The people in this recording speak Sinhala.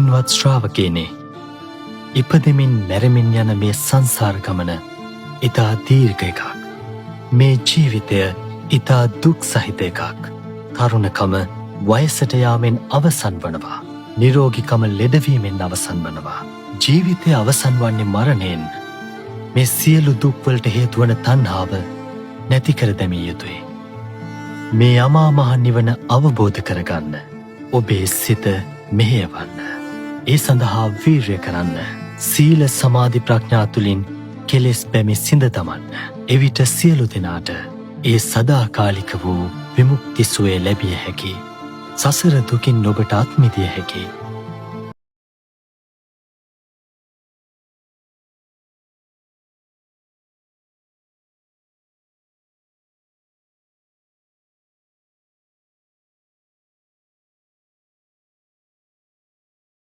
පින්වත් ශ්‍රාවකයනි, ඉපදෙමින් මැරෙමින් යන මේ සංසාර ගමන ඉතා දීර්ඝ එකක්. මේ ජීවිතය ඉතා දුක් සහිත එකක්. තරුණකම වයසට යාමෙන් අවසන් වනවා. නිරෝගිකම ලෙඩවීමෙන් අවසන් වනවා. ජීවිතය අවසන් වන්නේ මරණයෙන්. මේ සියලු දුක්වලට හේතුවන තණ්හාව නැති කර දැමිය යුතුයි. මේ අමා මහ නිවන අවබෝධ කරගන්න ඔබේ සිත මෙහෙයවන්න. ඒ සඳහා වීර්ය කරන්න. සීල සමාධි ප්‍රඥා තුලින් කෙලෙස් පැමි සිඳ දමන්න. එවිට සියලු දෙනාට ඒ සදාකාලික වූ විමුක්ති සුවය ලැබිය හැකි. සසර දුකින් ඔබට අත්මිදිය හැකි.